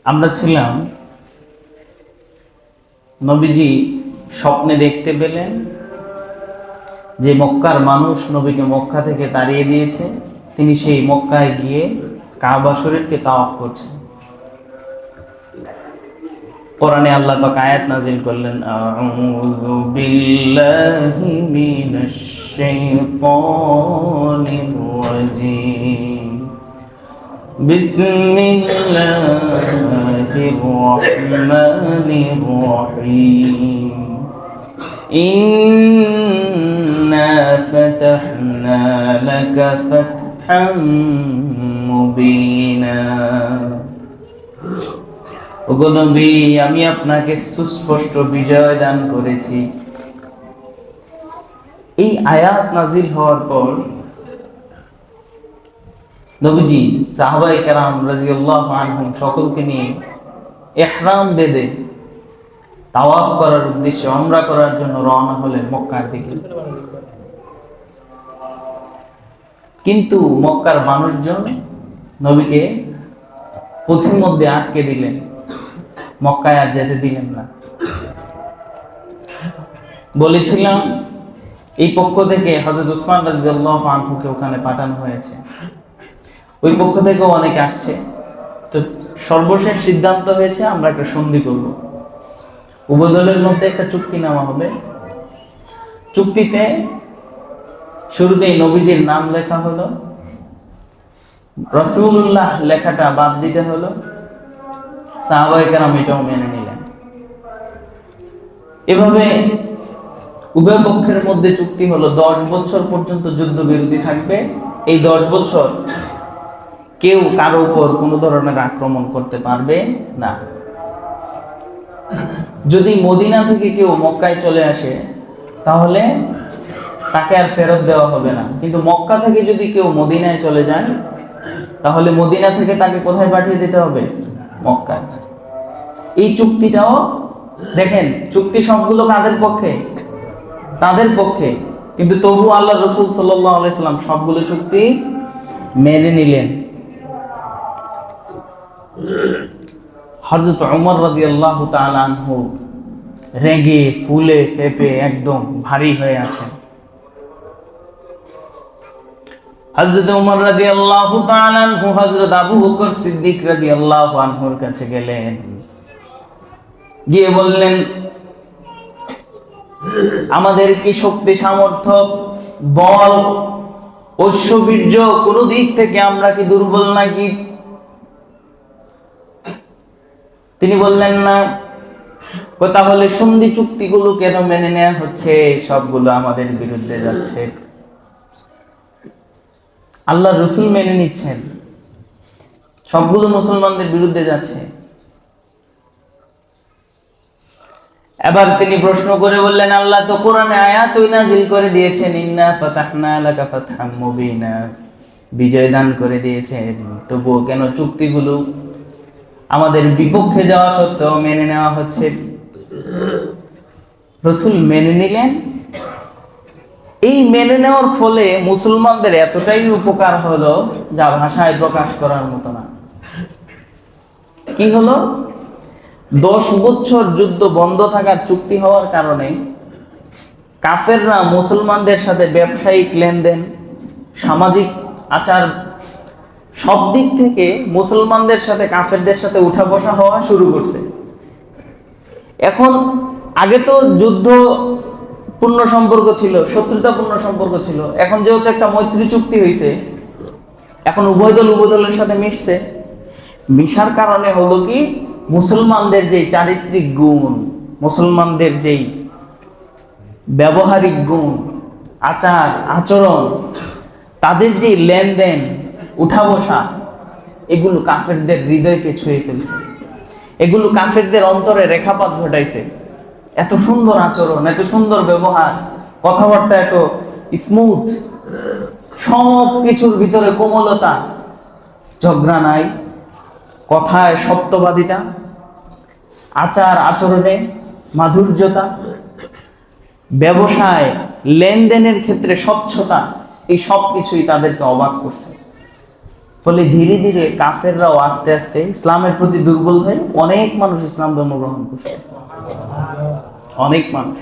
আমরা ছিলাম, নবীজি স্বপ্নে দেখতে পেলেন যে মক্কার মানুষ নবীকে মক্কা থেকে তাড়িয়ে দিয়েছে, তিনি সেই মক্কায় গিয়ে কাবা শরীফকে তাওয়াফ করছেন। কোরআনে আল্লাহ পাক আয়াত নাযিল করলেন, আউযু বিল্লাহি মিনাশ শাইতানির রাজীম, বিসমিল্লাহির রহমানির রহিম, ইন্না ফাতাহনা লাকা ফাতহাম মুবিনা। ওগো নবী, আমি আপনাকে সুস্পষ্ট বিজয় দান করেছি। এই আয়াত নাজিল হওয়ার পর নবীজি সাহাবায়ে কেরাম রাদিয়াল্লাহু আনহুম সকলকে নিয়ে ইহরাম বেঁধে তাওয়াফ করার উদ্দেশ্যে, উমরা করার জন্য রওনা হলেন মক্কার দিকে। কিন্তু মক্কার মানুষজন নবীকে পথের মধ্যে আটকে দিলেন, মক্কায় আর যেতে দিলেন না। বলেছিলাম এই পক্ষ থেকে হযরত উসমান রাদিয়াল্লাহু আনহুকে ওখানে পাঠানো হয়েছে, ওই পক্ষ থেকেও অনেকে আসছে। তো সর্বশেষ সিদ্ধান্ত হয়েছে আমরা একটা সন্ধি করব, উভয় দলের মধ্যে একটা চুক্তি নেওয়া হবে। চুক্তিতে শুরুতেই নবীজির নাম লেখা হলো, রাসূলুল্লাহ লেখাটা বাদ দিতে হলো। সাহাবায়ে কেরাম এটাও মেনে নিলেন। এভাবে উভয় পক্ষের মধ্যে চুক্তি হলো 10 বছর পর্যন্ত যুদ্ধবিরতি থাকবে। এই 10 বছর কেউ কারো উপর কোনো ধরনের আক্রমণ করতে পারবে না। যদি মদিনা থেকে কেউ মক্কায় চলে আসে তাহলে তাকে আর ফেরত দেওয়া হবে না, কিন্তু মক্কা থেকে যদি কেউ মদিনায় চলে যায় তাহলে মদিনা থেকে তাকে কোথায় পাঠিয়ে দিতে হবে? মক্কায়। এই চুক্তিটাও দেখেন, চুক্তি সবগুলো কাদের পক্ষে? তাদের পক্ষে, কিন্তু তবু আল্লাহ রাসূল সাল্লাল্লাহু আলাইহি সাল্লাম সবগুলো চুক্তি মেনে নিলেন। হযরত ওমর রাদিয়াল্লাহু তাআলা আনহু রেগে ফুলে ফেপে একদম ভারী হয়ে আছেন। হযরত ওমর রাদিয়াল্লাহু তাআলা আনহু হযরত আবু বকর সিদ্দিক রাদিয়াল্লাহু আনহুর কাছে গেলেন, গিয়ে বললেন, আমাদের কি শক্তি সামর্থ্য, বল, ঐশ্ববীর্য কোন দিক থেকে আমরা কি দুর্বল নাকি? তিনি বললেন না। তাহলে সন্ধি চুক্তিগুলো কেন মেনে নেওয়া হচ্ছে? সবগুলো আমাদের বিরুদ্ধে যাচ্ছে। আল্লাহ রাসূল মেনে নিচ্ছেন, সবগুলো মুসলমানদের বিরুদ্ধে যাচ্ছে। এবার তিনি প্রশ্ন করে বললেন, আল্লাহ তো কোরআনে আয়াত নাযিল করে দিয়েছেন, ইন্না ফাতাহনা লাকা ফাতহাম মুবিনা, বিজয় দান করে দিয়েছেন, তবুও কেন চুক্তিগুলো আমাদের বিপক্ষে যাওয়া সত্ত্বেও মেনে নেওয়া হচ্ছে? রাসূল মেনে নিলেন। এই মেনে নেওয়ার ফলে মুসলমানদের এতটাই উপকার হলো যা ভাষায় প্রকাশ করার মতো না। কি হলো? 10 বছর যুদ্ধ বন্ধ থাকার চুক্তি হওয়ার কারণে কাফেররা মুসলমানদের সাথে ব্যবসায়িক লেনদেন, সামাজিক আচার, সব দিক থেকে মুসলমানদের সাথে কাফেরদের সাথে উঠা বসা হওয়া শুরু করছে। এখন আগে তো যুদ্ধ পূর্ণ সম্পর্ক ছিল, শত্রুতাপূর্ণ সম্পর্ক ছিল। এখন যেহেতু একটা মৈত্রী চুক্তি হয়েছে, এখন উভয় দল উভয় দলের সাথে মিশছে। মিশার কারণে হলো কি, মুসলমানদের যে চারিত্রিক গুণ, মুসলমানদের যেই ব্যবহারিক গুণ, আচার আচরণ, তাদের যে লেনদেন, উঠা বসা, এগুলো কাফেরদের হৃদয়কে ছুঁয়ে ফেলছে, এগুলো কাফেরদের অন্তরে রেখাপাত ঘটাইছে। এত সুন্দর আচরণ, এত সুন্দর ব্যবহার, কথাবার্তা এত স্মুথ, সব কিছুর ভিতরে কোমলতা, ঝগড়া নাই, কথায় সত্যবাদিতা, আচার আচরণে মাধুর্যতা, ব্যবসায় লেনদেনের ক্ষেত্রে স্বচ্ছতা, এই সব কিছুই তাদেরকে অবাক করছে। ফলে ধীরে ধীরে কাফেররাও আস্তে আস্তে ইসলামের প্রতি দুর্বল হয়ে অনেক মানুষ ইসলাম ধর্ম গ্রহণ করছে, অনেক মানুষ।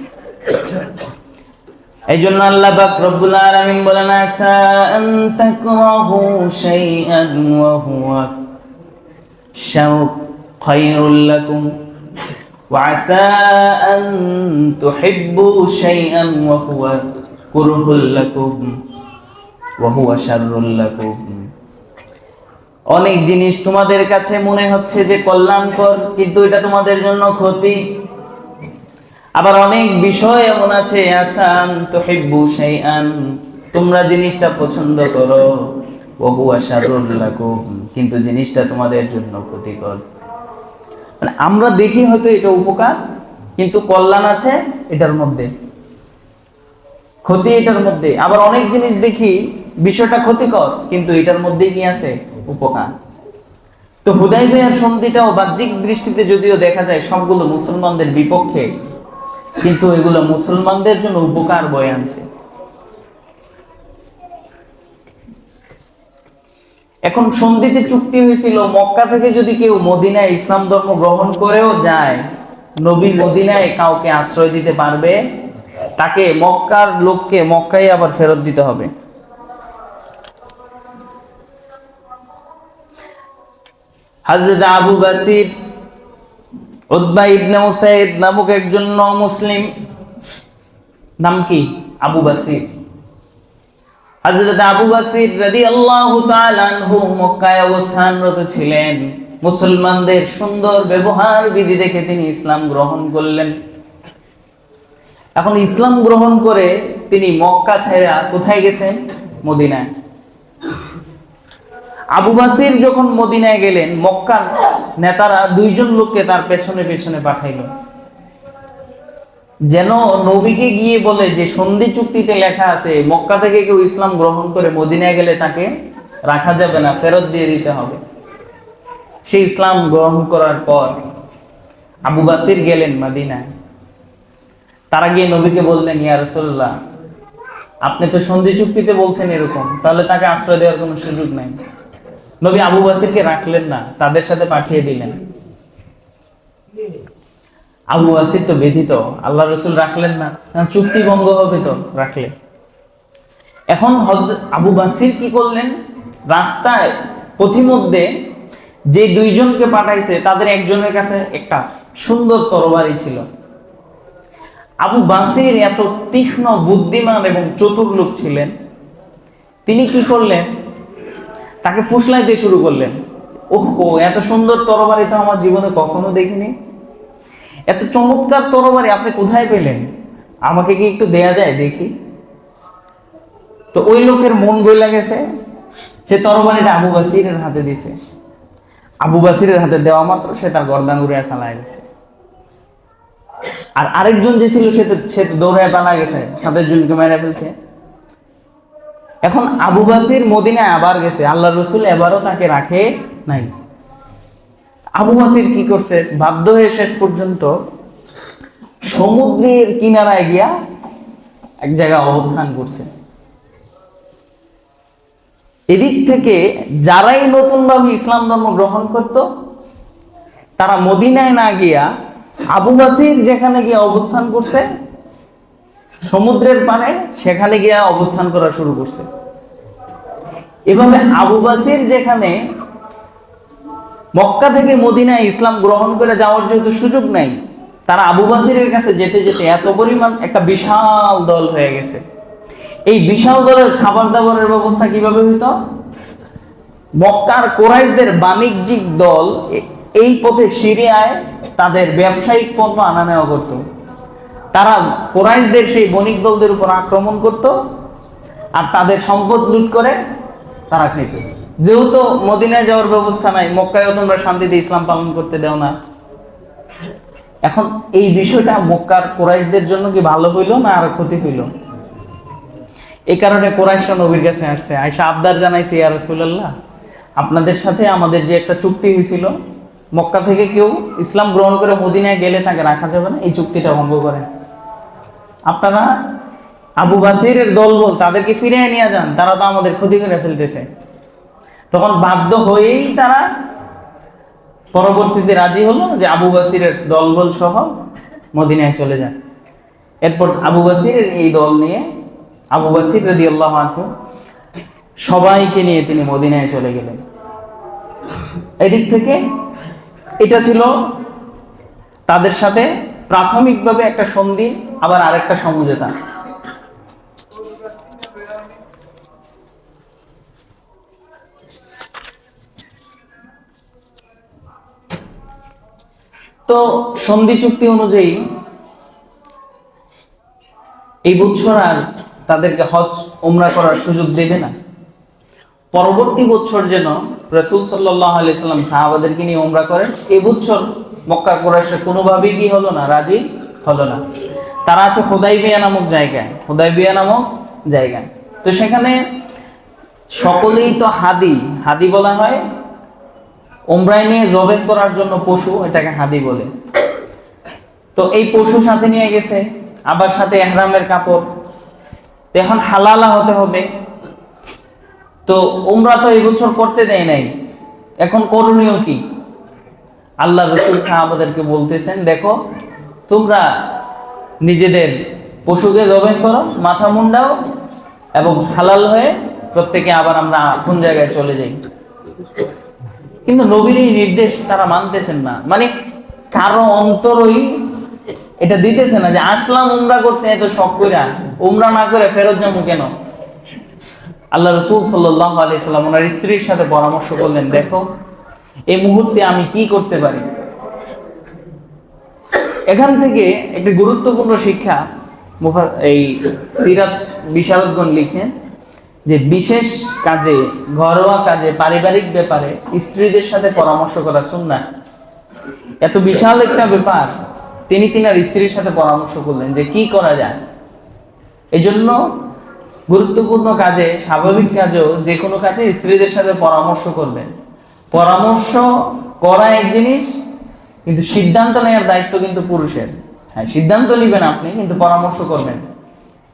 এই জন্য আল্লাহ পাক রব্বুল আলামিন বলেন, আসা আন তাকরাহু শাইআন ওয়া হুয়া খায়রুল লাকুম ওয়া আসা আন তুহিব্বু শাইআন ওয়া হুয়া কুরহুল লাকুম ওয়া হুয়া শাররুল লাকুম। অনেক জিনিস তোমাদের কাছে মনে হচ্ছে যে কল্যাণকর, কিন্তু এটা তোমাদের জন্য ক্ষতি। আবার অনেক বিষয় এমন আছে, আসান তুহিব্বু শাইআন, তোমরা জিনিসটা পছন্দ করো, ওয়া হুয়া শাররুল লাকুম, কিন্তু জিনিসটা তোমাদের জন্য ক্ষতিকর। মানে আমরা দেখি হয়তো এটা উপকার, কিন্তু কল্যাণ আছে এটার মধ্যে, ক্ষতি এটার মধ্যে। আবার অনেক জিনিস দেখি বিষয়টা ক্ষতিকর, কিন্তু এটার মধ্যেই কি আছে? উপকার। তো হুদায়বিয়ার সন্ধিটাও বাহ্যিক দৃষ্টিতে যদিও দেখা যায় সবগুলো মুসলমানদের বিপক্ষে, কিন্তু এগুলো মুসলমানদের জন্য উপকার বয়ে আনছে। এখন সন্ধিতে চুক্তি হয়েছিল, মক্কা থেকে যদি কেউ মদিনায় ইসলাম ধর্ম গ্রহণ করেও যায়, নবী মদিনায় কাউকে আশ্রয় দিতে পারবে, তাকে মক্কার লোককে মক্কায় আবার ফেরত দিতে হবে। হযরত আবু বাসির উতবা ইবনে উসাইদ নামক একজন মুসলিম, নাম কি? আবু বাসির। হযরত আবু বাসির রাদিয়াল্লাহু তাআলা আনহু মক্কায় অবস্থানরত ছিলেন। মুসলমানদের সুন্দর ব্যবহার বিধি দেখে তিনি ইসলাম গ্রহণ করলেন। এখন ইসলাম গ্রহণ করে তিনি মক্কা ছেড়ে কোথায় গেছেন? মদিনায়। আবু বাসির যখন মদিনায় গেলেন, মক্কার নেতারা দুইজন লোককে তার পেছনে পেছনে পাঠাইল, যেন নবীকে গিয়ে বলে যে সন্ধি চুক্তিতে লেখা আছে মক্কা থেকে কেউ ইসলাম গ্রহণ করে মদিনায় গেলে তাকে রাখা যাবে না, ফেরত দিয়ে দিতে হবে। সে ইসলাম গ্রহণ করার পর আবু বাসির গেলেন মদিনায়। তারা গিয়ে নবীকে বললেন, ইয়া রাসূলুল্লাহ, আপনি তো সন্ধি চুক্তিতে বলছেন এরকম, তাহলে তাকে আশ্রয় দেওয়ার কোনো সুযোগ নাই। নবী আবু বাসিরকে রাখলেন না, তাদের সাথে পাঠিয়ে দিলেন। আবু বাসির তো ব্যথিত, আল্লাহ রসুল রাখলেন না, চুক্তি ভঙ্গ হবে তো রাখলে। এখন হযরত আবু বাসির কি করলেন? রাস্তায় পথিমধ্যে যে দুইজনকে পাঠাইছে তাদের একজনের কাছে একটা সুন্দর তরবারি ছিল। আবু বাসির এত তীক্ষ্ণ বুদ্ধিমান এবং চতুর লোক ছিলেন, তিনি কি করলেন? তাকে ফুসলাইতে শুরু করলেন। ওহো, এত সুন্দর তরবারি তো আমার জীবনে কখনো দেখিনি, এত চমৎকার তরবারি আপনি কোথায় পেলেন? আমাকে কি একটু দেয়া যায় দেখি? তো ওই লোকের মন গইলা গেছে, সে তরবারিটা আবু বাসিরের হাতে দিছে। আবু বাসিরের হাতে দেওয়া মাত্র সে তার গর্দান উড়িয়ে পালায় গেছে। আর আরেকজন যে ছিল সে তো দৌড়ায় পালায় গেছে, 7 জনকে মেরে ফেলছে। এখন আবু বাসির মদিনায় আবার গেছে, আল্লাহ রসুল এবারও তাকে রাখে নাই। আবু বাসির কি করছে? বাধ্য হয়ে শেষ পর্যন্ত সমুদ্রের কিনারায় গিয়া এক জায়গায় অবস্থান করছে। এদিক থেকে যারাই নতুনভাবে ইসলাম ধর্ম গ্রহণ করত, তারা মদিনায় না গিয়া আবু বাসির যেখানে গিয়া অবস্থান করছে সমুদ্রের পাড়ে, সেখানে গিয়া অবস্থান করা শুরু করছে। এভাবে আবু বাসির যেখানে মক্কা থেকে মদিনায় ইসলাম গ্রহণ করে যাওয়ার যেহেতু সুযোগ নাই, তারা আবু বাসিরের কাছে যেতে যেতে এত পরিমাণ একটা বিশাল দল হয়ে গেছে। এই বিশাল দলের খাবার দাবারের ব্যবস্থা কিভাবে হইতো? মক্কার কোরাইশদের বাণিজ্যিক দল এই পথে সিরিয়ায় তাদের ব্যবসায়িক পণ্য আনা নেওয়া করত। তারা কোরাইশদের সেই বণিক দলদের উপর আক্রমণ করত আর তাদের সম্পদ লুট করে তারা খেত। যেহেতু মদিনায় যাওয়ার ব্যবস্থা নাই, মক্কায়ও তোমরা শান্তিতে ইসলাম পালন করতে দাও না। এখন এই বিষয়টা মক্কার কোরাইশদের জন্য কি ভালো হইল না আর ক্ষতি হইল? এই কারণে কোরাইশরা নবীর কাছে আসছে, আয়েশা আবদার জানাইছে, ইয়া রাসূলুল্লাহ, আপনাদের সাথে আমাদের যে একটা চুক্তি হয়েছিল, মক্কা থেকে কেউ ইসলাম গ্রহণ করে মদিনায় গেলে তাকে রাখা যাবে না, এই চুক্তিটা ভঙ্গ করেন। আপনারা আবু বাসিরের দলবল তাদেরকে ফিরিয়ে নিয়ে যান, তারা তো আমাদের ক্ষতি করে ফেলতেছে। তখন বাধ্য হয়েই তারা পরবর্তীতে রাজি হলো যে আবু বাসিরের দলবল সহ মদিনায় চলে যান। এরপর আবু বাসিরের এই দল নিয়ে আবু বাসির রাদিয়াল্লাহু আনহু সবাইকে নিয়ে তিনি মদিনায় চলে গেলেন। এদিক থেকে এটা ছিল তাদের সাথে প্রাথমিকভাবে একটা সন্ধি, আবার আরেকটা সমঝোতা। তো সন্ধি চুক্তি অনুযায়ী এই বছর আর তাদেরকে হজ উমরা করার সুযোগ দেবে না। পরবর্তী বছর যেন রাসূল সাল্লাল্লাহু আলাইহি সাল্লাম সাহাবাদেরকে নিয়ে উমরা করেন, এই বছর মক্কা কুরাইশরা কোনোভাবেই কি হলো না, রাজি হলো না। তারা আছে হুদাইবিয়া নামক জায়গায়, হুদাইবিয়া নামক জায়গায়। তো সেখানে সকলেই তো হাদি বলা হয় উমরায় নিয়ে জবেহ করার জন্য পশু, এটাকে হাদি বলে। তো এই পশু সাথে নিয়ে গেছে, আবার সাথে ইহরামের কাপড়। তো এখন হালালা হতে হবে। তো উমরা তো এই বছর করতে দেয় নাই, এখন করণীয় কি? আল্লাহ রাসূল সাহাবাদেরকে বলতেছেন, দেখো তোমরা নিজেদের পশুকে জবেহ করো, মাথা মুন্ডাও, এবং হালাল হয়ে প্রত্যেকে আবার আমরা কোন জায়গায় চলে যাই। কিন্তু নবীর এই নির্দেশ তারা মানতেছেন না, মানে কারো অন্তরই এটা দিতেছে না যে আসলাম উমরা করতে, এত শখ কইরা উমরা না করে ফেরত যাবো কেন? আল্লাহ রাসূল সাল্লাল্লাহু আলাইহি সাল্লাম ওনার স্ত্রীর সাথে পরামর্শ করলেন, দেখো এই মুহূর্তে আমি কি করতে পারি। এখান থেকে একটি গুরুত্বপূর্ণ শিক্ষা এই সিরাত বিশারদগণ লিখেন যে বিশেষ কাজে, ঘরোয়া কাজে, পারিবারিক ব্যাপারে স্ত্রীদের সাথে পরামর্শ করা সুন্নাহ। এত বিশাল একটা ব্যাপার তিনি তিনার স্ত্রীর সাথে পরামর্শ করলেন যে কি করা যায়। এজন্য গুরুত্বপূর্ণ কাজে, স্বাভাবিক কাজেও, যে কোনো কাজে স্ত্রীদের সাথে পরামর্শ করবেন। পরামর্শ করা এক জিনিস, কিন্তু সিদ্ধান্ত নেওয়ার দায়িত্ব কিন্তু পুরুষের। হ্যাঁ, সিদ্ধান্ত নেবেন আপনি, কিন্তু পরামর্শ করবেন,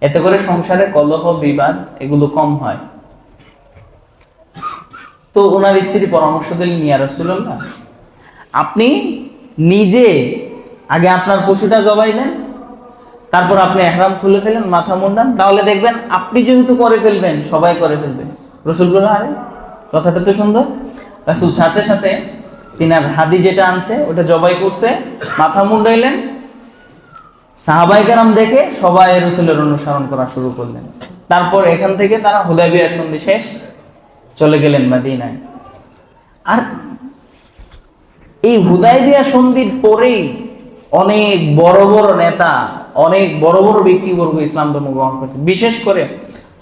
এতে করে সংসারে কলহ বিবাদ এগুলো কম হয়। তো ওনার স্ত্রী পরামর্শ দিলেন, ইয়া রাসূলুল্লাহ, আপনি নিজে আগে আপনার পশুটা জবাই দেন, তারপর আপনি ইহরাম খুলে ফেলেন, মাথা মুন্ডান, তাহলে দেখবেন আপনি যেহেতু করে ফেলবেন সবাই করে ফেলবেন। রাসূল বললেন, আরে কথাটা তো সুন্দর। রাসূল সাথে সাথে তিনার হাদি যেটা আনছে ওটা জবাই করছে, মাথা মুন্ডাইলেন। সাহাবায়ে কেরাম দেখে সবাই রাসূলের অনুসরণ করা শুরু করলেন। তারপর এখান থেকে তারা হুদায়বিয়ার সন্ধি শেষ চলে গেলেন মদিনায়। আর এই হুদায়বিয়া সন্ধির পরেই অনেক বড় বড় নেতা, অনেক বড় বড় ব্যক্তিবর্গ ইসলাম ধর্ম গ্রহণ করছে। বিশেষ করে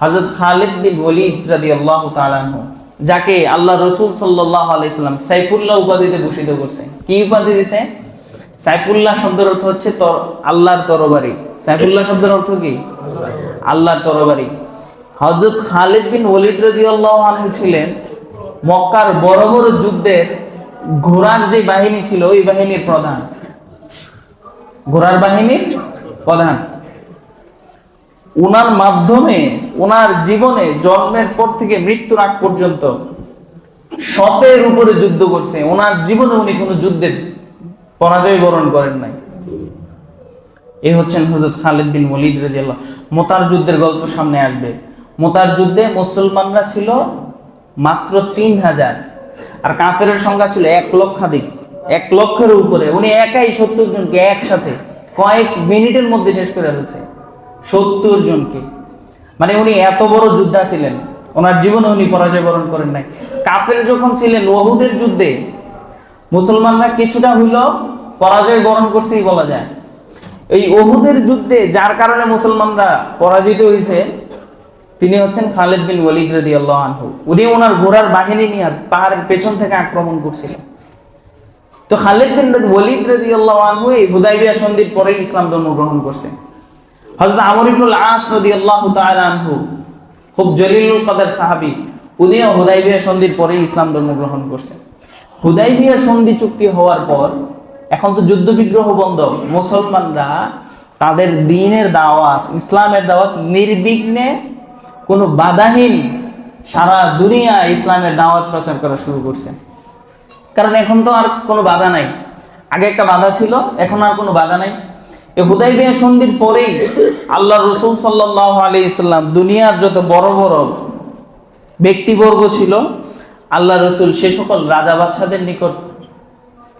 হযরত খালিদ বিন ওয়ালিদ রাদিয়াল্লাহু তাআলা আনহু, যাকে আল্লাহ রাসূল সাল্লাল্লাহু আলাইহি সাল্লাম সাইফুল্লাহ উপাধিতে ভূষিত করছে। কি উপাধি দিয়েছে? সাইফুল্লাহ শব্দের অর্থ হচ্ছে আল্লাহর তরবারি। সাইফুল্লাহ শব্দের অর্থ কি? আল্লাহর তরবারি। হযরত খালিদ বিন ওয়ালিদ রাদিয়াল্লাহু আনহু ছিলেন মক্কার বড় বড় যুদ্ধের ঘোড়ার যে বাহিনী ছিল ওই বাহিনীর প্রধান, ঘোড়ার বাহিনীর প্রধান। ওনার মাধ্যমে ওনার জীবনে জন্মের পর থেকে মৃত্যুর আগ পর্যন্ত শতের উপরে যুদ্ধ করছে। ওনার জীবনে উনি কোনো যুদ্ধে পরাজয় বরণ করেন নাই। এই হচ্ছেন হযরত খালিদ বিন ওয়ালিদ রাদিয়াল্লাহু। মুতার যুদ্ধের গল্প সামনে আসবে। মুতার যুদ্ধে মুসলমানরা ছিল মাত্র 3000, আর কাফেরের সংখ্যা ছিল 1 লক্ষাধিক, 1 লক্ষের উপরে। উনি একাই 70 জনকে একসাথে কয়েক মিনিটের মধ্যে শেষ করে ফেলছে, 70 জনকে। মানে উনি এত বড় যোদ্ধা ছিলেন, ওনার জীবনে উনি পরাজয় বরণ করেন নাই। কাফের যখন ছিলেন উহুদের যুদ্ধে, মুসলমানরা কিছুটা হইলো পরাজয় বরণ করছেই বলা যায়। এই উহুদের যুদ্ধে যার কারণে মুসলমানরা পরাজিত হয়েছে, তিনি হচ্ছেন খালিদ বিন ওয়ালিদ রাদিয়াল্লাহু আনহু। উনি ওনার ঘোড়ার বাহিনী নিয়ে পাহাড়ের পেছন থেকে আক্রমণ করছিলেন। তো খালিদ বিন ওয়ালিদ রাদিয়াল্লাহু আনহু এই হুদায়বিয়া সন্ধির পরেই ইসলাম ধর্ম গ্রহণ করছেন। হযরত আমর ইবনুল আস রাদিয়াল্লাহু তাআলা আনহু, খুব জলিলুল কদর সাহাবী, উনিও হুদায়বিয়া সন্ধির পরেই ইসলাম ধর্ম গ্রহণ করছেন। হুদায়বিয়া সন্ধি চুক্তি হওয়ার পর এখন তো যুদ্ধ বিগ্রহ বন্ধ, মুসলমানরা তাদের দ্বীনের দাওয়াত, ইসলামের দাওয়াত নির্বিঘ্নে কোনো বাধাহীন সারা দুনিয়া ইসলামের দাওয়াত প্রচার করা শুরু করছে। কারণ এখন তো আর কোনো বাধা নাই, আগে একটা বাধা ছিল, এখন আর কোনো বাধা নাই। এই হুদাইবিয়া সন্ধির পরেই আল্লাহ রসুল সাল্লাল্লাহু আলাইহি ওয়াসাল্লাম দুনিয়ার যত বড় বড় ব্যক্তিবর্গ ছিল, আল্লাহ রসুল সে সকল রাজা বাদশাদের নিকট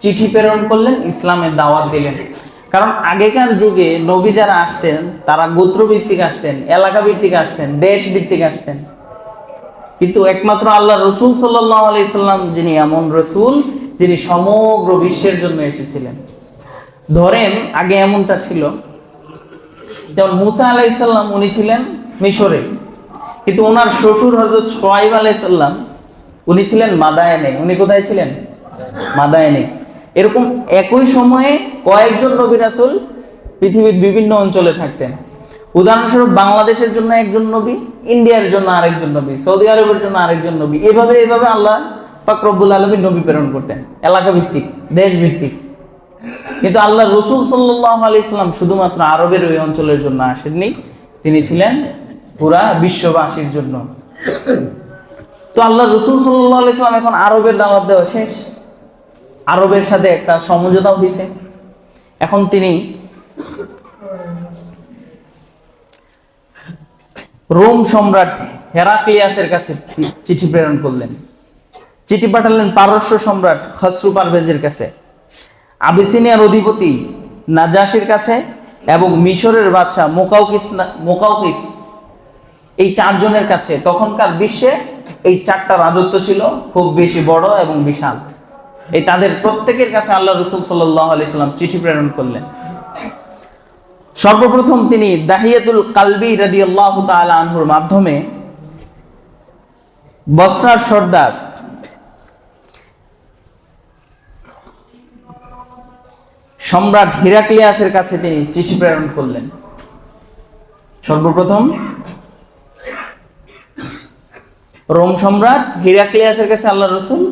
চিঠি প্রেরণ করলেন, ইসলামের দাওয়াত দিলেন। কারণ আগেকার যুগে নবী যারা আসতেন তারা গোত্রভিত্তিক আসতেন, এলাকা ভিত্তিক আসতেন, দেশ ভিত্তিক আসতেন। কিন্তু একমাত্র আল্লাহ রসুল সাল্লাল্লাহু আলাইহি সাল্লাম যিনি এমন রসুল, যিনি সমগ্র বিশ্বের জন্য এসেছিলেন। ধরেন আগে এমনটা ছিল, যেমন মুসা আলাইহিস সালাম উনি ছিলেন মিশরে, কিন্তু ওনার শ্বশুর হযরত শুআয়ব আলাইহিস সালাম উনি ছিলেন মাদায়েনে। উনি কোথায় ছিলেন? মাদায়েনে। এরকম একই সময়ে কয়েকজন নবী রাসূল পৃথিবীর বিভিন্ন অঞ্চলে থাকতেন। উদাহরণস্বরূপ বাংলাদেশের জন্য একজন নবী, ইন্ডিয়ার জন্য আরেকজন নবী, সৌদি আরবের জন্য আরেকজন নবী, এভাবে আল্লাহ পাক রব্বুল আলামিন নবী প্রেরণ করতেন, এলাকা ভিত্তিক, দেশ ভিত্তিক। কিন্তু আল্লাহ রসুল সাল্লাল্লাহু আলাইহি সাল্লাম শুধুমাত্র আরবের ওই অঞ্চলের জন্য আসেননি, তিনি ছিলেন পুরা বিশ্ববাসীর জন্য। তো আল্লাহ রসুল সাল্লাল্লাহু আলাইহি সাল্লাম এখন আরবের দাওয়াত দেওয়া শেষ, আরবের সাথে একটা সমঝোতাও হয়েছে। এখন তিনি রোম সম্রাট হেরাক্লিয়াসের কাছে চিঠি প্রেরণ করলেন। চিঠি পাঠালেন পারস্য সম্রাট খসরু পারভেজের কাছে, আবিসিনিয়ার অধিপতি নাজাশির কাছে এবং মিশরের বাদশাহ মুকাউকিস, এই চারজনের কাছে। তখনকার বিশ্বে এই চারটা রাজত্ব ছিল খুব বেশি বড় এবং বিশাল। এই তাদের প্রত্যেকের কাছে আল্লাহ রসুল সাল্লাল্লাহু আলাইহি সাল্লাম চিঠি প্রেরণ করলেন। সর্বপ্রথম তিনি দাহিয়াতুল কালবি রাদিয়াল্লাহু তাআলা আনহুর মাধ্যমে বসরার সর্দার সম্রাট হিরাক্লিয়াসের কাছে তিনি চিঠি প্রেরণ করলেন। সর্বপ্রথম রোম সম্রাট হিরাক্লিয়াসের কাছে আল্লাহ রসুল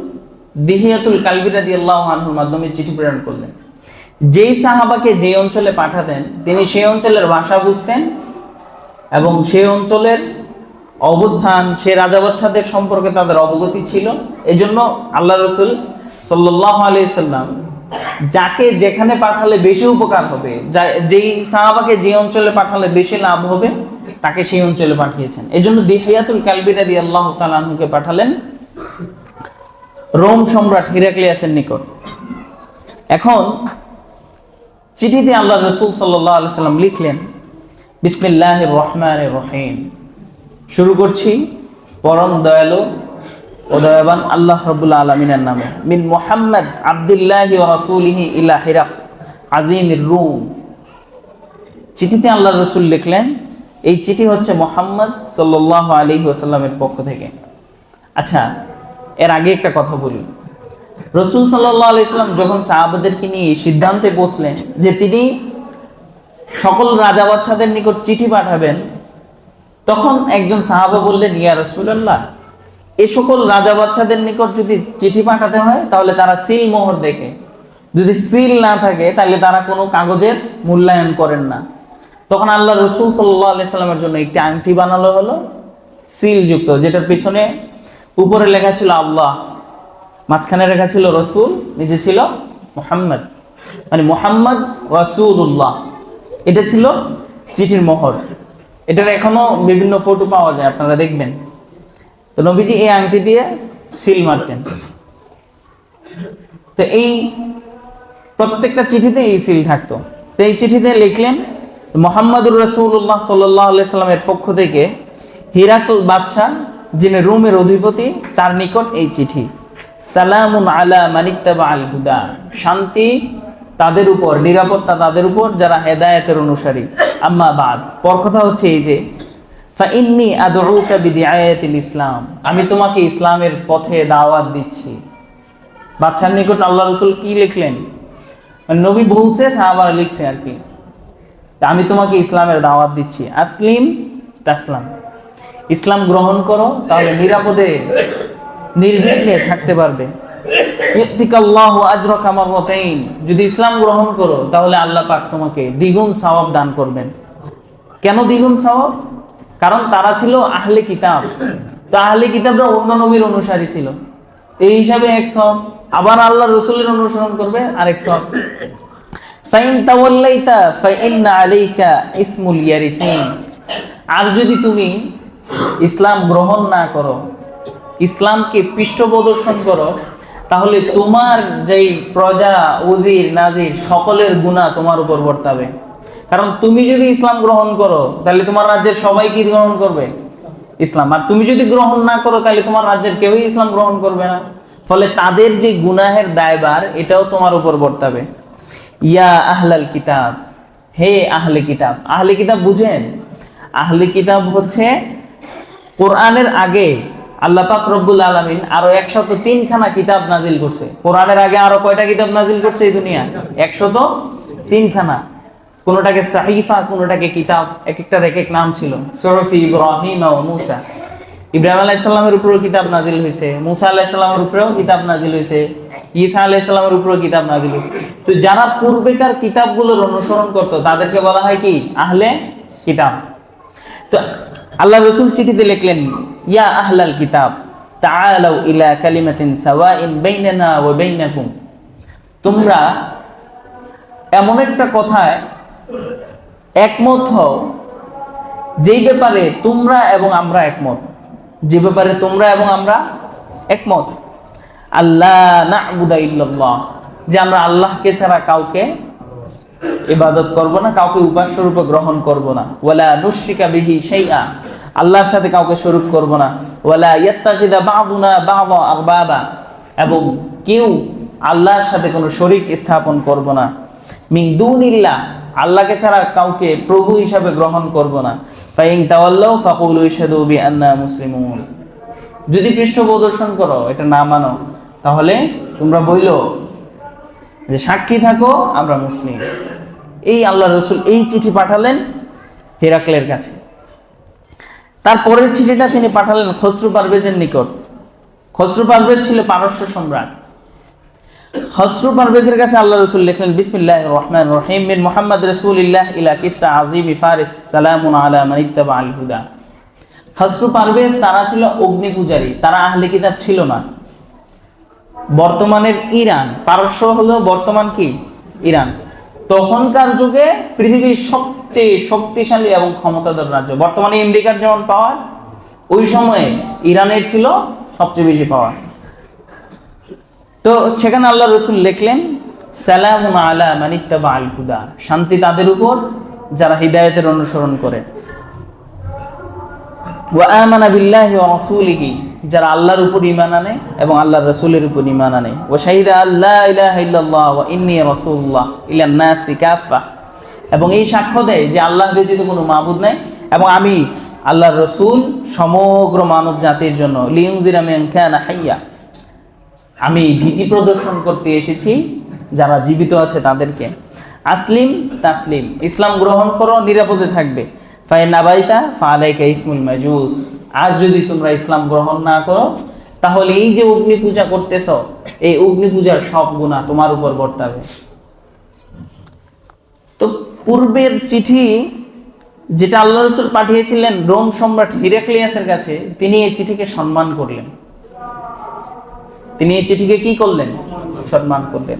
দিহিয়াতুল কালবি রাদিয়াল্লাহু আনহুর মাধ্যমে চিঠি প্রেরণ করলেন। যেই সাহাবাকে যে অঞ্চলে পাঠাতেন তিনি সেই অঞ্চলের ভাষা বুঝতেন এবং সেই অঞ্চলের অবস্থান, সে রাজা বাদশাদের সম্পর্কে তাদের অবগতি ছিল। এজন্য আল্লাহ রসুল সাল্লাল্লাহু আলাইহি সাল্লাম যাকে যেখানে পাঠালে বেশি উপকার হবে, যেই সাহাবাকে যে অঞ্চলে পাঠালে বেশি লাভ হবে, তাকে সেই অঞ্চলে পাঠিয়েছেন। এজন্য দিহিয়াতুল কালবি রাদিয়াল্লাহু তাআলা আনহুকে পাঠালেন রোম সম্রাট হিরাক্লিয়াসের নিকট। এখন চিঠিতে আল্লাহ রসুল সাল্লাল্লাহু আলাইহি সাল্লাম লিখলেন, বিসমিল্লাহির রহমানির রহিম, শুরু করছি পরম দয়ালু ও দয়াবান আল্লাহ রাব্বুল আলামিনের নামে। মিন মুহাম্মদ আবদুল্লাহি ওয়া রাসূলিহি ইলা হিরাক আজিমির রুম। চিঠিতে আল্লাহ রসুল লিখলেন, এই চিঠি হচ্ছে মুহাম্মদ সাল্লাল্লাহু আলাইহি ওয়াসাল্লামের পক্ষ থেকে। আচ্ছা, এর আগে একটা কথা বলি। রসুল সাল্লাল্লাহু আলাইহি ওয়াসাল্লাম যখন সাহাবাদেরকে নিয়ে সিদ্ধান্তে বসলেন যে তিনি সকল রাজা বাদশাদের নিকট চিঠি পাঠাবেন, তখন একজন সাহাবা বললেন, ইয়া রাসূলুল্লাহ, এই সকল রাজা বাদশাদের নিকট যদি চিঠি পাঠাতে হয় তাহলে তারা সিল মোহর দেখে, যদি সিল না থাকে তাহলে তারা কোনো কাগজের মূল্যায়ন করেন না। তখন আল্লাহ রসুল সাল্লাল্লাহু আলাইহি সাল্লামের জন্য একটি আংটি বানালো হলো সিল যুক্ত, যেটার পিছনে উপরে লেখা ছিল আল্লাহ, মাঝখানে লেখা ছিল রসুল, নিচে ছিল মুহাম্মদ, মানে মুহাম্মদ রাসূলুল্লাহ। এটা ছিল চিঠির মোহর। এটার এখনো বিভিন্ন ফটো পাওয়া যায়, আপনারা দেখবেন। তো নবীজি এই আংটি দিয়ে সিল মারতেন। তো এই প্রত্যেকটা চিঠিতে এই সিল থাকতো। তো এই চিঠিতে লিখলেন, মুহাম্মদুর রাসূলুল্লাহ সাল্লাল্লাহু আলাইহি সাল্লামের পক্ষ থেকে হিরাকল বাদশাহ, যিনি রোমের অধিপতি, তার নিকট এই চিঠি। সালামুন আলা মানিত্তাবা আল হুদা, শান্তি তাদের উপর, নিরাপত্তা তাদের উপর যারা হেদায়েতের অনুসারী। আম্মা বাদ, পর কথা হচ্ছে এই যে, ফাইন্নী আদউকা বিদিআয়াতিল ইসলাম, আমি তোমাকে ইসলামের পথে দাওয়াত দিচ্ছি। বাদশার নিকট আল্লাহ রসুল কি লিখলেন? মানে নবী বলছে, সাহাবারা লিখছে আর কি, আমি তোমাকে ইসলামের দাওয়াত দিচ্ছি। আসলিম তাসলাম, ইসলাম গ্রহণ করো, তাহলে নিরাপদে নির্বিঘ্নে থাকতে পারবে। ইউতিকাল্লাহু আজরাকা মাররাতাইন, যদি ইসলাম গ্রহণ করো তাহলে আল্লাহ পাক তোমাকে দ্বিগুণ সওয়াব দান করবেন। কেন দ্বিগুণ সওয়াব? কারণ তারা ছিল আহলে কিতাব, তো আহলে কিতাবরা অন্য নবীর অনুসারী ছিল, এই হিসাবে এক সব। আবার আল্লাহ রসুলের অনুসরণ করবে আরেক সব। ফাইন তাওয়াল্লাইতা ফাইন্না আলাইকা ইসমুল ইয়ারিসিন, আর যদি তুমি ইসলাম গ্রহণ না করো, ইসলামকে পৃষ্ঠপ্রদর্শন করো, তাহলে তোমার যেই প্রজা, উজির, নাজির সকলের গুনাহ তোমার উপর বর্তাবে। কারণ তুমি যদি ইসলাম গ্রহণ করো তাহলে তোমার রাজ্যের সবাই কি গ্রহণ করবে? ইসলাম। আর তুমি যদি গ্রহণ না করো তাহলে তোমার রাজ্যের কেউই ইসলাম গ্রহণ করবে না। ফলে তাদের যে গুনাহের দায়ভার এটাও তোমার উপর বর্তাবে। ইয়া আহলাল কিতাব, হে আহলে কিতাব। আহলে কিতাব বুঝেন? আহলে কিতাব হচ্ছে কোরআনের আগে আল্লাহ পাক রব্বুল আলামিন আরো 103খানা কিতাব নাজিল করছে। কোরআনের আগে আরো কয়টা কিতাব নাজিল করছে এই দুনিয়া? 103খানা। কোনটাকে সাহিফা, কোনটাকে কিতাব, এক একটার এক এক নাম ছিল। সুরফি ইব্রাহিম ও মুসা, ইব্রাহিম আলাইহিস সালামের উপরেও কিতাব নাজিল হয়েছে, মুসা আলাইহিস সালামের উপরেও কিতাব নাজিল হয়েছে, ঈসা আলাইহিস সালামের উপরেও কিতাব নাজিল হয়েছে। তো যারা পূর্বেকার কিতাবগুলোর অনুসরণ করত তাদেরকে বলা হয় কি? আহলে কিতাব। তো আল্লাহ রাসূল চিঠিতে লিখলেন, ইয়া আহলাল কিতাব তাআলাউ ইলা কালিমাতিন সাওয়াইন বাইনানা ওয়া বাইনাকুম, তোমরা এমন একটা কথায় একমত হও যেই ব্যাপারে তোমরা এবং আমরা একমত, যে ব্যাপারে তোমরা এবং আমরা একমত। আল্লাহ না'বুদা ইল্লাল্লাহ, যে আমরা আল্লাহকে ছাড়া কাউকে ইবাদত করব না, কাউকে উপাস্য রূপে গ্রহণ করব না। ওয়ালা নুশরিকা বিহি শাইআ, আল্লাহর সাথে কাউকে শরীক করব না। ওয়ালা ইয়াত্তাখিযা বা'দুনা বা'দা আরবাবা, এবং কেউ আল্লাহর সাথে কোনো শরীক স্থাপন করব না। মিন দুনিল্লাহ, আল্লাহকে ছাড়া কাউকে প্রভু হিসাবে গ্রহণ করব না। ফাইন তাওয়াল্লাউ ফাকুলু ইশহাদু বিআন্না মুসলিমুন, যদি পৃষ্ঠপ্রদর্শন করো, এটা না মানো, তাহলে তোমরা বইলো যে সাক্ষী থাকো আমরা মুসলিম। এই আল্লাহ রাসূল এই চিঠি পাঠালেন হেরাক্লের কাছে। তারপরের চিঠিটা তিনি পাঠালেন খসরু পারভেজের নিকট। খসরু পারভেজ ছিল পারস্য সম্রাট। খসরু পারভেজের কাছে আল্লাহ রাসূল লিখলেন, বিসমিল্লাহির রহমানির রহিম, মিন মুহাম্মদ রাসূলিল্লাহ ইলা কিসরা আযীমি ফারিস, সালামুন আলা মান ইত্তাবা আল হুদা। খসরু পারভেজ তারা ছিল অগ্নি পূজারী, তারা আহলে কিতাব ছিল না। বর্তমানের ইরান, পারস্য হলো বর্তমান কি ইরান, তখনকার যুগে পৃথিবীর সবচেয়ে শক্তিশালী এবং ক্ষমতাধর রাজ্য। বর্তমানে আমেরিকার যেমন পাওয়ার, ওই সময়ে ইরানের ছিল সবচেয়ে বেশি পাওয়ার। তো সেখানে আল্লাহ রাসূল লিখলেন, সালামুন আলা মান ইত্তাবা আল হুদা, শান্তি তাদের উপর যারা হিদায়াতের অনুসরণ করে। ওয়া আমানা বিল্লাহি ওয়া রাসূলিহি, যারা আল্লাহর উপর ঈমান আনে এবং আল্লাহর রাসূলের উপর ঈমান আনে। ওয়া শাহিদা আল্লা ইলাহা ইল্লাল্লাহ ওয়া ইন্নী রাসূলুল্লাহ ইলান নাসি কাফা, এবং এই সাক্ষ্য দেয় যে আল্লাহ ব্যতীত কোনো মাবুদ নাই এবং আমি আল্লাহর রাসূল সমগ্র মানব জাতির জন্য। লিইউনজিরা মান কানা হাইয়া, আমি ভীতি প্রদর্শন করতে এসেছি যারা জীবিত আছে তাদেরকে। আসলিম তাসলিম, ইসলাম গ্রহণ করো, নিরাপদে থাকবে। ফাইন আবাইতা ফালাইকা ইসমুল মাজুস, আর যদি তোমরা ইসলাম গ্রহণ না করো তাহলে এই যে অগ্নি পূজা করতেছ, এই অগ্নি পূজার সব গুনাহ তোমার উপর বর্তাবে। তো পূর্বের চিঠি যেটা আল্লাহ রাসূল পাঠিয়েছিলেন রোম সম্রাট হিরাক্লিয়াসের কাছে, তিনি এই চিঠিকে সম্মান করলেন। তিনি এই চিঠিকে কি করলেন? সম্মান করলেন।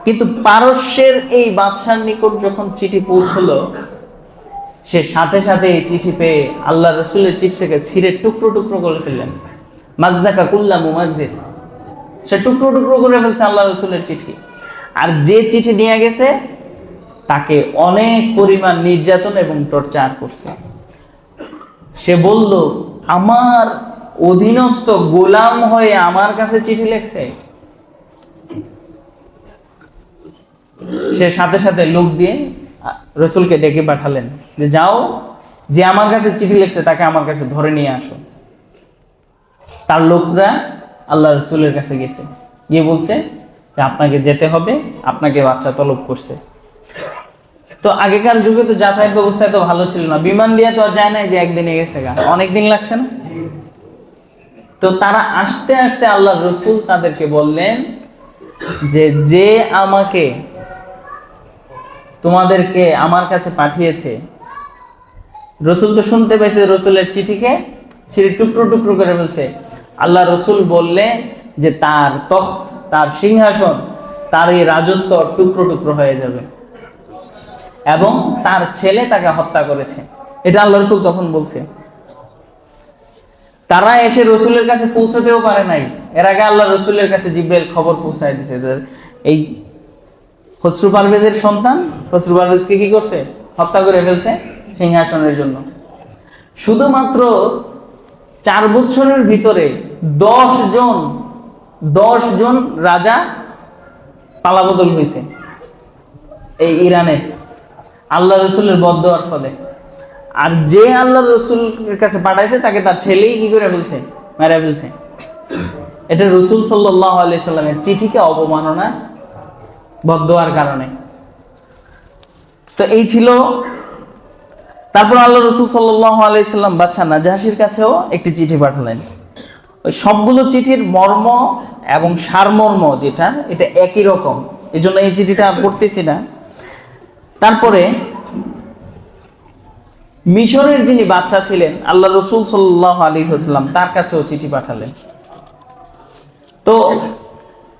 কিন্তু পারস্যের এই বাদশার নিকট যখন চিঠি পৌঁছলো, সে সাথে সাথে এই চিঠি পেয়ে আল্লাহ রাসূলের চিঠিটাকে ছিঁড়ে টুকরো টুকরো করে ফেললেন। মাজ্জাকা কুল্লা মুমাজ্জিদ, সে টুকরো টুকরো করে ফেলছে আল্লাহ রাসূলের চিঠি। আর যে চিঠি নিয়ে গেছে তাকে অনেক পরিমাণ নির্যাতন এবং টর্চার করছে। সে বলল, আমার অধীনস্থ গোলাম হয়ে আমার কাছে চিঠি লিখছে। সে সাথে সাথে লোক দিয়ে রাসূলকে ডেকে পাঠালেন যে যাও, যে আমার কাছে চিঠি লিখছে তাকে আমার কাছে ধরে নিয়ে আসো। তার লোকরা আল্লাহ রাসূলের কাছে গেছে, গিয়ে বলছে যে আপনাকে যেতে হবে, আপনাকে বাচ্চা তলব করছে। তো আগেকার যুগে তো যাতায়াত ব্যবস্থা তো ভালো ছিল না, বিমান দিয়ে তো আর যায় না যে একদিনে গেছে, অনেক দিন লাগছে না। তো তারা আস্তে আস্তে আল্লাহ রাসূল তাদেরকে বললেন যে যে আমাকে তোমাদেরকে আমার কাছে পাঠিয়েছে। রাসূল তো শুনতে পেয়েছে রাসূলের চিঠিকে, ছিঁড়ে টুকরো টুকরো করে ফেলছে। আল্লাহ রসুল বললেন যে তার তখ্ত, তার সিংহাসন, তার এই রাজত্ব টুকরো টুকরো হয়ে যাবে এবং তার ছেলে তাকে হত্যা করেছে। এটা আল্লাহ রসুল তখন বলছে। তারা এসে রসুলের কাছে পৌঁছতেও পারে নাই, এর আগে আল্লাহ রসুলের কাছে জিব্রাইল খবর পৌঁছায় দিছে এই খসরু পারভেজের সন্তান খসরু পারভেজকে কি করছে, হত্যা করে ফেলছে সিংহাসনের জন্য। শুধুমাত্র 4 বছরের ভিতরে 10 জন রাজা পালাবদল হয়েছে এই ইরানে আল্লাহ রসুলের বদদোয়ার ফলে। আর যে আল্লাহ রসুলের কাছে পাঠাইছে তাকে তার ছেলেই কি করে ফেলছে, মেরে ফেলছে। এটা রসুল সাল্লাল্লাহু আলাইহি সাল্লামের চিঠিকে অবমাননা, বদদোয়ার কারণে। তো এই ছিল। তারপর আল্লাহ রসুল সাল্লাল্লাহু আলাইহি সাল্লাম বাদশা নাজাশির কাছেও একটি চিঠি পাঠালেন। ওই সবগুলো চিঠির মর্ম এবং সারমর্ম যেটা, এটা একই রকম, এই জন্য এই চিঠিটা পড়তেছি না। তারপরে মিশরের যিনি বাদশা ছিলেন আল্লাহ রসুল সাল্লাল্লাহু আলাইহি ওয়াসাল্লাম, তার কাছেও চিঠি পাঠালেন। তো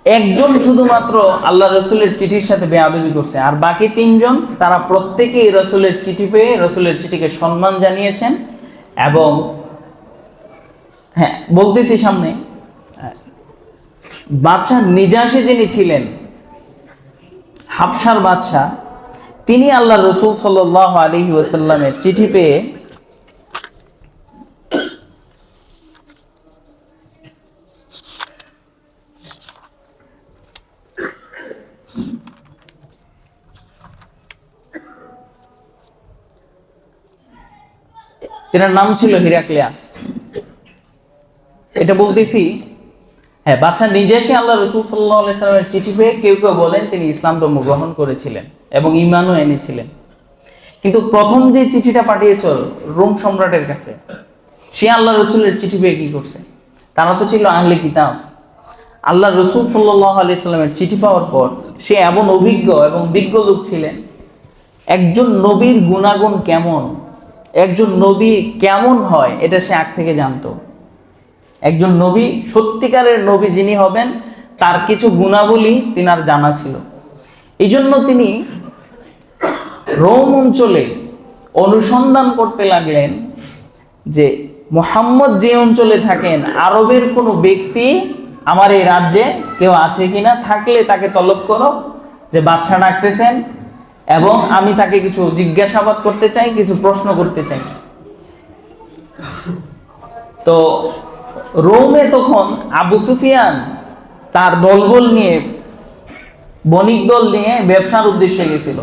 একজন শুধুমাত্র আল্লাহ রসুলের চিঠির সাথে বেয়াদবি করছে, আর বাকি 3 জন তারা প্রত্যেকেই রসুলের চিঠি পেয়ে রসুলের চিঠিকে সম্মান জানিয়েছেন। এবং হ্যাঁ বলতেছি সামনে, বাদশা নিজাশী যিনি ছিলেন, হাবশার বাদশা, তিনি আল্লাহ রসুল সাল্লাল্লাহু আলাইহি ওয়াসাল্লামের চিঠি পেয়ে এনার নাম ছিল হিরাক্লিয়াস। এটা বলতেছি, হ্যাঁ, বাদশা নিজাশী আল্লাহ রসুল সাল্লাল্লাহু আলাইহি ওয়াসাল্লামের চিঠি পেয়ে কেউ কেউ বলেন তিনি ইসলাম ধর্ম গ্রহণ করেছিলেন এবং ঈমানও এনেছিলেন। কিন্তু প্রথম যে চিঠিটা পাঠিয়েছিল রোম সম্রাটের কাছে, সে আল্লাহ রসুলের চিঠি পেয়ে কি করছে, তারা তো ছিল আহলে কিতাব। আল্লাহ রসুল সাল্লাল্লাহু আলাইহি ওয়াসাল্লামের চিঠি পাওয়ার পর সে এমন অভিজ্ঞ এবং বিজ্ঞ লোক ছিলেন, একজন নবীর গুণাগুণ কেমন, একজন নবী কেমন হয়, এটা সে আগ থেকে জানতো। একজন নবী, সত্যিকারের নবী যিনি হবেন, তার কিছু গুণাবলী তিনার জানা ছিল। এই জন্য তিনি রোম অঞ্চলে অনুসন্ধান করতে লাগলেন যে মুহাম্মদ যে অঞ্চলে থাকেন, আরবের কোনো ব্যক্তি আমার এই রাজ্যে কেউ আছে কিনা, থাকলে তাকে তলব করো, যে বাদশা ডাকতেছেন এবং আমি তাকে কিছু জিজ্ঞাসাবাদ করতে চাই, কিছু প্রশ্ন করতে চাই। তো রোমে তখন আবু সুফিয়ান তার দলবল নিয়ে, বণিক দল নিয়ে ব্যবসার উদ্দেশ্যে গেছিল।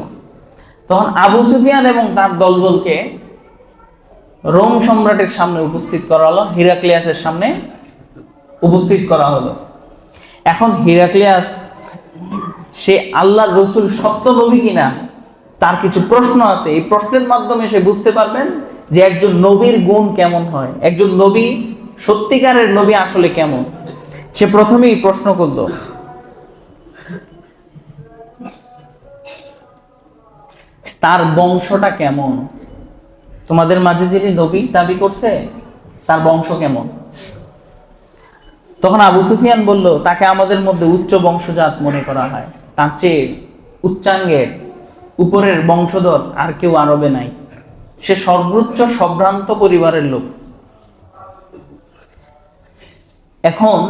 তখন আবু সুফিয়ান এবং তার দলবলকে রোম সম্রাটের সামনে উপস্থিত করা হলো, হিরাক্লিয়াসের সামনে উপস্থিত করা হলো। এখন হিরাক্লিয়াস, সে আল্লাহর রসুল সত্য নবী কিনা তার কিছু প্রশ্ন আছে, এই প্রশ্নের মাধ্যমে সে বুঝতে পারবেন যে একজন নবীর গুণ কেমন হয়, একজন নবী, সত্যিকারের নবী আসলে কেমন। সে প্রথমেই প্রশ্ন করলো, তার বংশটা কেমন, তোমাদের মাঝে যিনি নবী দাবি করছে তার বংশ কেমন। তখন আবু সুফিয়ান বলল, তাকে আমাদের মধ্যে উচ্চ বংশজাত মনে করা হয়, তার চেয়ে উচ্চাঙ্গের উপরের বংশধর আর কেউ আরবে নাই, সে সর্বোচ্চ সম্ভ্রান্ত পরিবারের লোক। এখন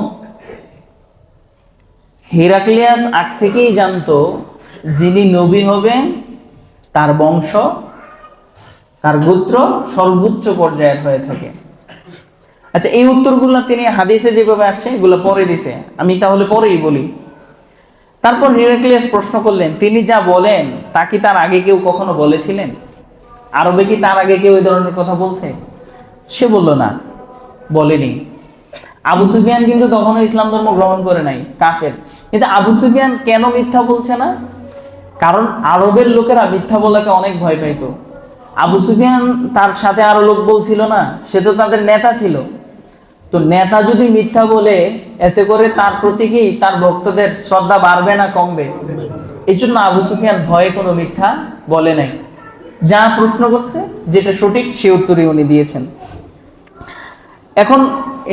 হিরাক্লিয়াস আগ থেকেই জানতো যিনি নবী হবেন তার বংশ, তার গোত্র সর্বোচ্চ পর্যায়ের হয়ে থাকে। আচ্ছা, এই উত্তরগুলো তিনি হাদিসে যেভাবে আসছে এগুলো পরে দিছে, আমি তাহলে পরেই বলি। তারপর হিরাক্লিয়াস প্রশ্ন করলেন, তিনি যা বলেন তা কি তার আগে কেউ কখনো বলেছিলেন, আরবে কি তার আগে কেউ এই ধরনের কথা বলছে? সে বলল না, বলেনি। আবু সুফিয়ান কিন্তু তখনও ইসলাম ধর্ম গ্রহণ করে নাই, কাফের। কিন্তু আবু সুফিয়ান কেন মিথ্যা বলছে না? কারণ আরবের লোকেরা মিথ্যা বলাকে অনেক ভয় পাইতো। আবু সুফিয়ান তার সাথে আরো লোক বলছিল না, সে তো তাদের নেতা ছিল। তো নেতা যদি মিথ্যা বলে, এতে করে তার প্রতি কি তার ভক্তদের শ্রদ্ধা বাড়বে না কমবে? এই জন্য আবু সুফিয়ান ভয়ে কোনো মিথ্যা বলে নাই। যা প্রশ্ন করছে যেটা সঠিক সে উত্তরই উনি দিয়েছেন। এখন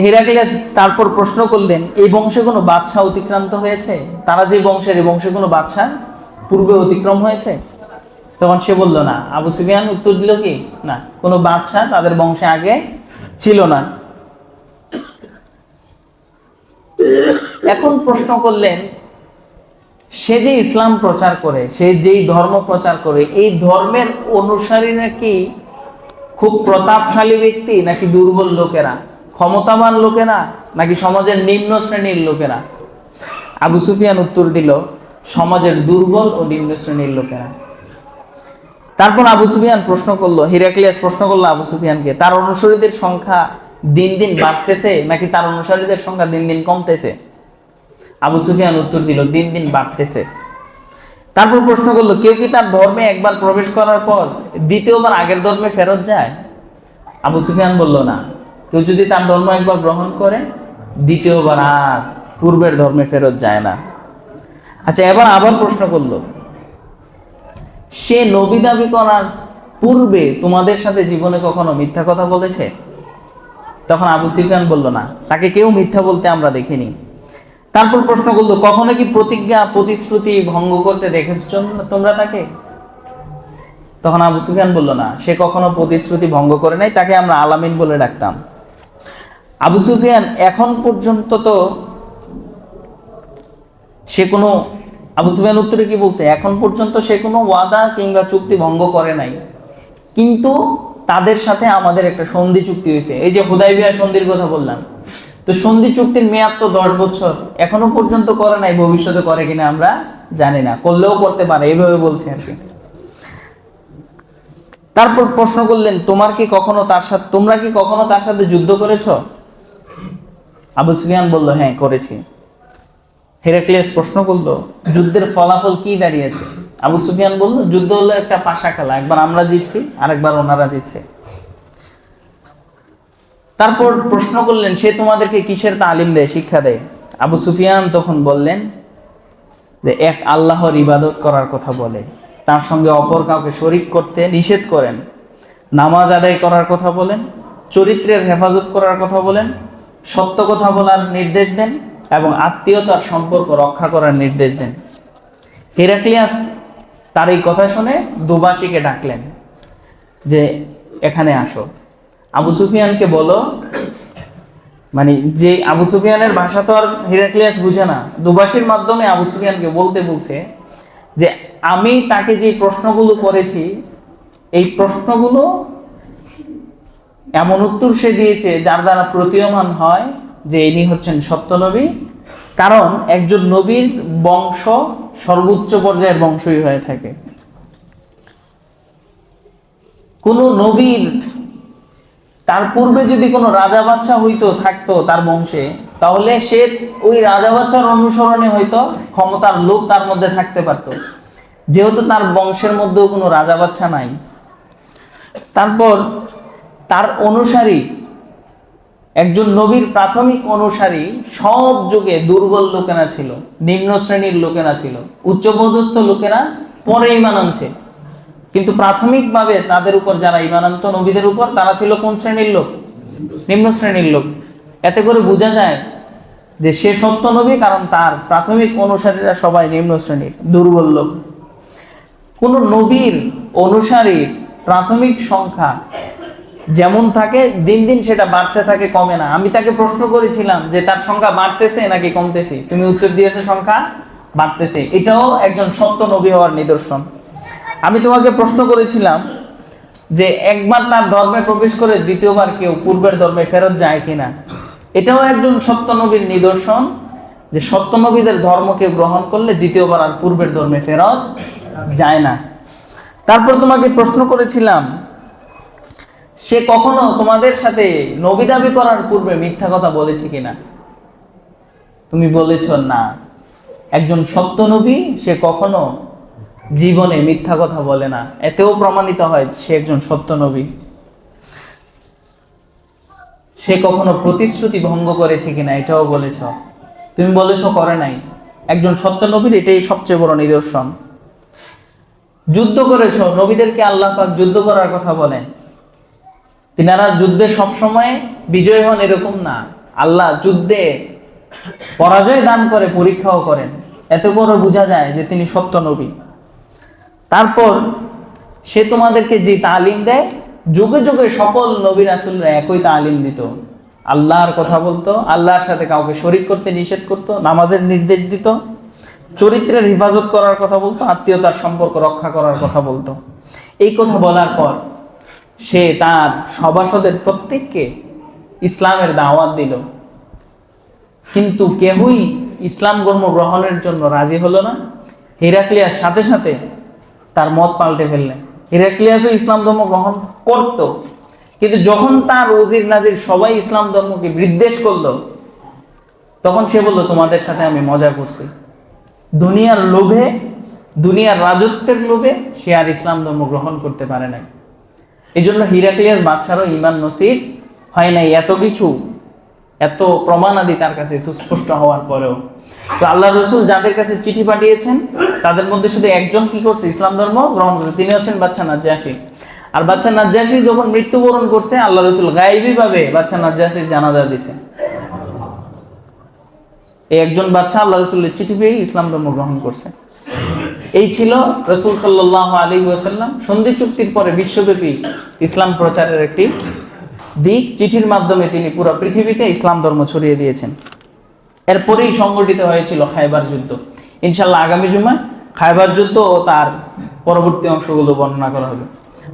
হেরাক্লিয়াস তারপর প্রশ্ন করলেন, এই বংশে কোনো বাদশা অতিক্রান্ত হয়েছে? তারা যে বংশের, এই বংশে কোনো বাদশা পূর্বে অতিক্রম হয়েছে? তখন সে বলল না। আবু সুফিয়ান উত্তর দিল কি, না, কোনো বাদশা তাদের বংশে আগে ছিল না। এখন প্রশ্ন করলেন, সে যে ইসলাম প্রচার করে, সে যেই ধর্ম প্রচার করে, এই ধর্মের অনুসারীরা কি খুব প্রতাপশালী ব্যক্তি নাকি দুর্বল লোকেরা, ক্ষমতাবান লোকেরা নাকি সমাজের নিম্ন শ্রেণীর লোকেরা? আবু সুফিয়ান উত্তর দিল, সমাজের দুর্বল ও নিম্ন শ্রেণীর লোকেরা। তারপর আবু সুফিয়ান প্রশ্ন করলো, হিরাক্লিয়াস প্রশ্ন করলো আবু সুফিয়ানকে, তার অনুসারীদের সংখ্যা দিন দিন বাড়তেছে নাকি তার অনুসারীদের সংখ্যা দিন দিন কমতেছে? আবু সুফিয়ান উত্তর দিল, দিন দিন বাড়তেছে। তারপর প্রশ্ন করলো, কেউ কি তার ধর্মে একবার প্রবেশ করার পর দ্বিতীয়বার আগের ধর্মে ফেরত যায়? আবু সুফিয়ান বলল, না, কেউ যদি তার ধর্ম একবার গ্রহণ করে দ্বিতীয়বার আর পূর্বের ধর্মে ফেরত যায় না। আচ্ছা, এবার আবার প্রশ্ন করলো, সে নবী দাবি করার পূর্বে তোমাদের সাথে জীবনে কখনো মিথ্যা কথা বলেছে? তখন আবু সুফিয়ান বলল, না, তাকে কেউ মিথ্যা বলতে আমরা দেখিনি। তারপর প্রশ্ন করলো, কখনো কি প্রতিজ্ঞা প্রতিশ্রুতি ভঙ্গ করতে দেখেছ তোমরা তাকে? তখন আবু সুফিয়ান বলল, না, সে কখনো প্রতিশ্রুতি ভঙ্গ করে নাই, তাকে আমরা আলামিন বলে ডাকতাম। আবু সুফিয়ান এখন পর্যন্ত তো সে কোনো, আবু সুফিয়ান উত্তরে কি বলছে, এখন পর্যন্ত সে কোনো ওয়াদা কিংবা চুক্তি ভঙ্গ করে নাই, কিন্তু তাদের সাথে আমাদের একটা সন্ধি চুক্তি হয়েছে। এই যে হুদাইবিয়া সন্ধির কথা বললাম, তো সন্ধি চুক্তির মেয়াদ তো 10 বছর, এখনো পর্যন্ত করে নাই, ভবিষ্যতে করে কিনা আমরা জানি না, করলেও করতে পারে, এইভাবে বলছে আর কি। তারপর প্রশ্ন করলেন, তোমরা কি কখনো তার সাথে যুদ্ধ করেছো? আবু সুফিয়ান বলল, হ্যাঁ, করেছি। হেরাক্লিয়াস প্রশ্ন করলো, যুদ্ধের ফলাফল কি দাঁড়িয়েছে? আবু সুফিয়ান বলল, যুদ্ধ হলো একটা পাশা খেলা, একবার আমরা জিতছি আর একবার ওনারা জিতছে। তারপর প্রশ্ন করলেন, সে তোমাদেরকে কিসের তালিম দেয়, শিক্ষা দেয়? আবু সুফিয়ান তখন বললেন যে এক আল্লাহর ইবাদত করার কথা বলে, তার সঙ্গে অপর কাউকে শরীক করতে নিষেধ করেন, নামাজ আদায় করার কথা বলেন, চরিত্রের হেফাজত করার কথা বলেন, সত্য কথা বলার নির্দেশ দেন এবং আত্মীয়তার সম্পর্ক রক্ষা করার নির্দেশ দেন। হেরাক্লিয়াস তার এই কথা শুনে দুবাসীকে ডাকলেন যে এখানে আসো, আবু সুফিয়ানকে বলো, মানে যে আবু সুফিয়ানের ভাষা তো আর হেরাক্লিয়াস বুঝে না, দুবাসীর মাধ্যমে আবু সুফিয়ানকে বলতে বলছে যে আমি তাকে যে প্রশ্নগুলো করেছি, এই প্রশ্নগুলো এমন উত্তর সে দিয়েছে যার দ্বারা প্রতীয়মান হয় যে ইনি হচ্ছেন সত্য নবী, কারণ একজন নবীর বংশ সর্বোচ্চ পর্যায়ের বংশই হয়ে থাকে। কোন নবীর তার পূর্বে যদি কোনো রাজা বাদশা থাকতো তার বংশে, তাহলে সে ওই রাজা বাদশার অনুসরণে হয়তো ক্ষমতার লোভ তার মধ্যে থাকতে পারতো, যেহেতু তার বংশের মধ্যেও কোনো রাজা বাদশা নাই। তারপর তার অনুসারী, একজন নবীর প্রাথমিক অনুসারী সব যুগে দুর্বল লোকেরা ছিল, নিম্ন শ্রেণীর লোকেরা ছিল, উচ্চপদস্থ লোকেরা পরে ঈমান আনছে, কিন্তু প্রাথমিকভাবে তাদের উপর যারা ঈমান আনতো নবীদের উপর, তারা ছিল কোন শ্রেণীর লোক? নিম্ন শ্রেণীর লোক। এতে করে বোঝা যায় যে সে সত্য নবী, কারণ তার প্রাথমিক অনুসারীরা সবাই নিম্ন শ্রেণীর দুর্বল লোক। কোন নবীর অনুসারীর প্রাথমিক সংখ্যা যেমন থাকে, দিন দিন সেটা বাড়তে থাকে, কমে না। আমি তাকে প্রশ্ন করেছিলাম যে তার সংখ্যা বাড়তেছে নাকি কমতেছে, তুমি উত্তর দিয়েছো সংখ্যা বাড়তেছে। এটাও একজন সত্য নবী হওয়ার নিদর্শন। আমি তোমাকে প্রশ্ন করেছিলাম যে একবার তার ধর্মে প্রবেশ করে দ্বিতীয়বার কেউ পূর্বের ধর্মে ফেরত যায় কিনা, এটাও একজন সত্য নবীর নিদর্শন যে সত্য নবীদের ধর্মকে গ্রহণ করলে দ্বিতীয়বার আর পূর্বের ধর্মে ফেরত যায় না। তারপর তোমাকে প্রশ্ন করেছিলাম, সে কখনো তোমাদের সাথে নবী দাবি করার পূর্বে মিথ্যা কথা বলেছে কিনা? তুমি বলেছ না। একজন সত্য নবী সে কখনো জীবনে মিথ্যা কথা বলে না, এতেও প্রমাণিত হয় সে একজন সত্য নবী। সে কখনো প্রতিশ্রুতি ভঙ্গ করেছে কিনা, এটাও বলেছ। তুমি বলেছ করে নাই। একজন সত্য নবীর এটাই সবচেয়ে বড় নিদর্শন। যুদ্ধ করেছ, নবীদেরকে আল্লাহ পাক যুদ্ধ করার কথা বলেন। তিনারা যুদ্ধে সবসময় বিজয় হন এরকম না, আল্লাহ যুদ্ধে পরাজয় দান করে, পরীক্ষাও করেন। এত করে বোঝা যায় যে তিনি সত্য নবী। তারপর সে তোমাদেরকে যে তালিম দেয়, যুগে যুগে সকল নবী রাসূলরা একই তালিম দিত। আল্লাহর কথা বলতো, আল্লাহর সাথে কাউকে শরীক করতে নিষেধ করতো, নামাজের নির্দেশ দিত, চরিত্রের হেফাজত করার কথা বলতো, আত্মীয়তার সম্পর্ক রক্ষা করার কথা বলতো। এই কথা বলার পর সে তার সভাসদের প্রত্যেককে ইসলামের দাওয়াত দিল, কিন্তু কেউই ইসলাম ধর্ম গ্রহণের জন্য রাজি হলো না। হিরাক্লিয়াস সাথে সাথে তার মত পাল্টে ফেললেন। হিরাক্লিয়াসও ইসলাম ধর্ম গ্রহণ করত, কিন্তু যখন তার ওজির নাজির সবাই ইসলাম ধর্মকে বিদ্বেষ করলো, তখন সে বলল, তোমাদের সাথে আমি মজা করছি। দুনিয়ার লোভে, দুনিয়ার রাজত্বের লোভে সে আর ইসলাম ধর্ম গ্রহণ করতে পারে নাই। এই জন্য হিরাক্লিয়াস বাদশারও ঈমান নসিব হয় নাই, এত কিছু, এত প্রমাণাদি তার কাছে সুস্পষ্ট হওয়ার পরেও। তো আল্লাহ রসুল যাদের কাছে চিঠি পাঠিয়েছেন তাদের মধ্যে শুধু একজন কি করছে, ইসলাম ধর্ম গ্রহণ করছে, তিনি হচ্ছেন বাদশা নাজ্জাশী। আর বাদশা নাজ্জাশী যখন মৃত্যুবরণ করছে, আল্লাহ রসুল গায়েবী ভাবে বাদশা নাজ্জাশীর জানাজা দিয়েছে। এই একজন বাদশা আল্লাহ রসুলের চিঠি পেয়ে ইসলাম ধর্ম গ্রহণ করছে। এই ছিল রসুল সাল্লাল্লাহু আলাইহি ওয়াসাল্লাম সন্ধি চুক্তির পরে বিশ্বব্যাপী ইসলাম প্রচারের একটি দিক। চিঠির মাধ্যমে তিনি পুরো পৃথিবীতে ইসলাম ধর্ম ছড়িয়ে দিয়েছেন। এরপরেই সংগঠিত হয়েছিল খায়বার যুদ্ধ। ইনশাআল্লাহ আগামী জুমায় খায়বার যুদ্ধ ও তার পরবর্তী অংশগুলো বর্ণনা করা হবে।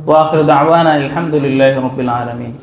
ওয়া আখিরু দাওয়ানা আলহামদুলিল্লাহি রাব্বিল আলামিন।